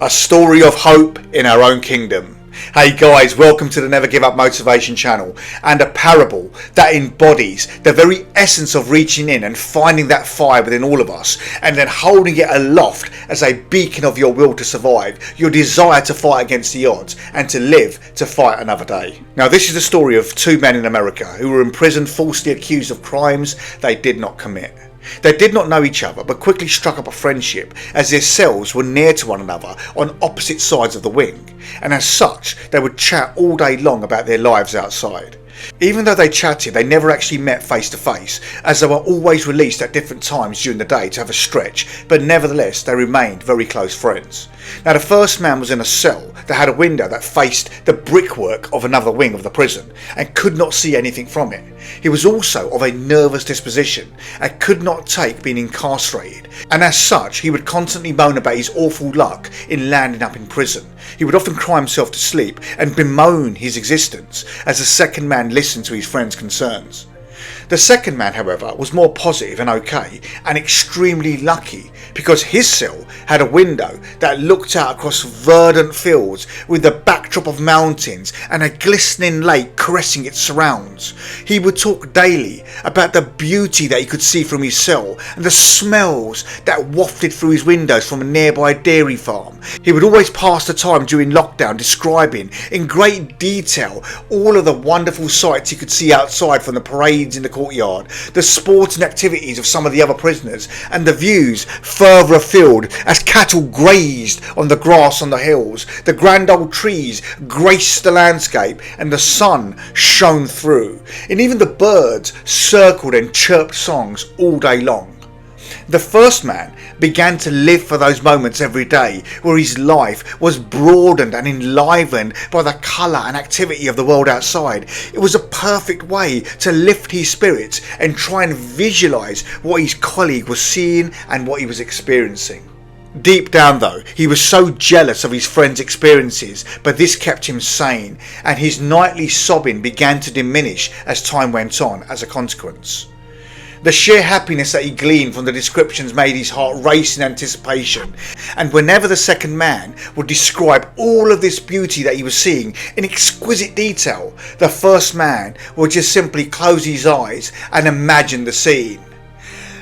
A story of hope in our own kingdom. Hey guys, welcome to the Never Give Up Motivation channel, and a parable that embodies the very essence of reaching in and finding that fire within all of us, and then holding it aloft as a beacon of your will to survive, your desire to fight against the odds and to live to fight another day. Now, this is the story of two men in America who were imprisoned falsely accused of crimes they did not commit. They did not know each other, but quickly struck up a friendship as their cells were near to one another on opposite sides of the wing, and as such they would chat all day long about their lives outside. Even though they chatted, they never actually met face to face, as they were always released at different times during the day to have a stretch, but nevertheless they remained very close friends. Now, the first man was in a cell that had a window that faced the brickwork of another wing of the prison and could not see anything from it. He was also of a nervous disposition and could not take being incarcerated, and as such he would constantly moan about his awful luck in landing up in prison. He would often cry himself to sleep and bemoan his existence as the second man listened to his friend's concerns. The second man, however, was more positive and okay, and extremely lucky, because his cell had a window that looked out across verdant fields with the backdrop of mountains and a glistening lake caressing its surrounds. He would talk daily about the beauty that he could see from his cell and the smells that wafted through his windows from a nearby dairy farm. He would always pass the time during lockdown describing in great detail all of the wonderful sights he could see outside from the parades in the courtyard, the sporting activities of some of the other prisoners, and the views further afield as cattle grazed on the grass on the hills. The grand old trees graced the landscape and the sun shone through, and even the birds circled and chirped songs all day long. The first man began to live for those moments every day where his life was broadened and enlivened by the colour and activity of the world outside. It was a perfect way to lift his spirits and try and visualise what his colleague was seeing and what he was experiencing. Deep down though, he was so jealous of his friend's experiences, but this kept him sane, and his nightly sobbing began to diminish as time went on as a consequence. The sheer happiness that he gleaned from the descriptions made his heart race in anticipation, and whenever the second man would describe all of this beauty that he was seeing in exquisite detail, the first man would just simply close his eyes and imagine the scene.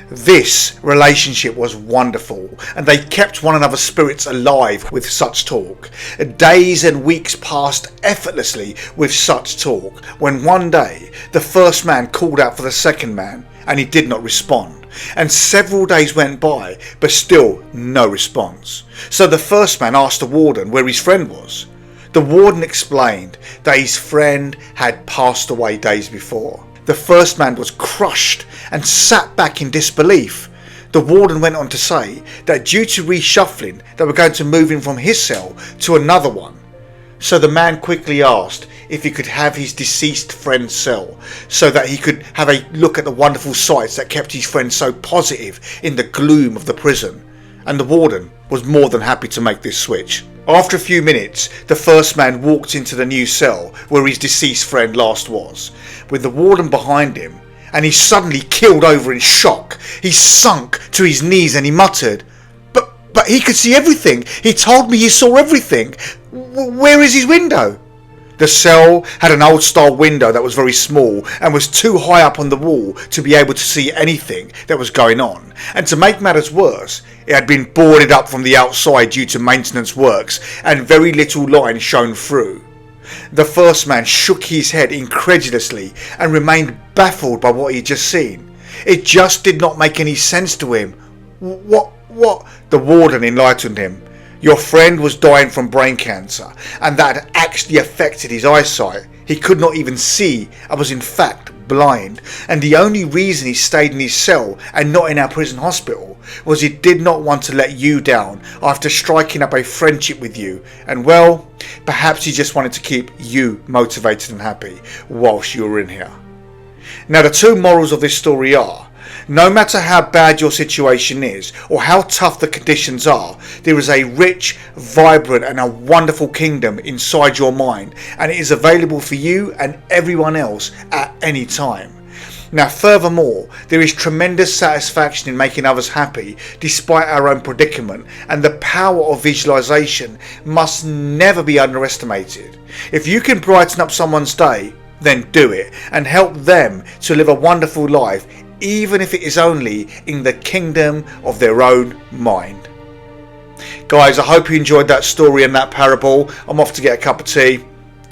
This relationship was wonderful, and they kept one another's spirits alive with such talk. Days and weeks passed effortlessly with such talk, when one day the first man called out for the second man, and he did not respond, and several days went by, but still no response. So the first man asked the warden where his friend was. The warden explained that his friend had passed away days before. The first man was crushed and sat back in disbelief. The warden went on to say that due to reshuffling, they were going to move him from his cell to another one. So the man quickly asked if he could have his deceased friend's cell so that he could have a look at the wonderful sights that kept his friend so positive in the gloom of the prison, and the warden was more than happy to make this switch. After a few minutes, the first man walked into the new cell where his deceased friend last was, with the warden behind him, and he suddenly keeled over in shock. He sunk to his knees and he muttered, But he could see everything. He told me he saw everything. Where is his window? The cell had an old style window that was very small and was too high up on the wall to be able to see anything that was going on. And to make matters worse, it had been boarded up from the outside due to maintenance works, and very little light shone through. The first man shook his head incredulously and remained baffled by what he had just seen. It just did not make any sense to him. What? The warden enlightened him. Your friend was dying from brain cancer, and that had actually affected his eyesight. He could not even see and was in fact blind, and the only reason he stayed in his cell and not in our prison hospital was he did not want to let you down after striking up a friendship with you, and well, perhaps he just wanted to keep you motivated and happy whilst you were in here. Now, the two morals of this story are: no matter how bad your situation is or how tough the conditions are, there is a rich, vibrant and a wonderful kingdom inside your mind, and it is available for you and everyone else at any time. Now, furthermore, there is tremendous satisfaction in making others happy despite our own predicament, and the power of visualization must never be underestimated. If you can brighten up someone's day, then do it and help them to live a wonderful life, even if it is only in the kingdom of their own mind. Guys, I hope you enjoyed that story and that parable. I'm off to get a cup of tea.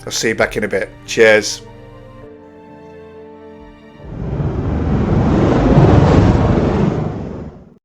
I'll see you back in a bit. Cheers.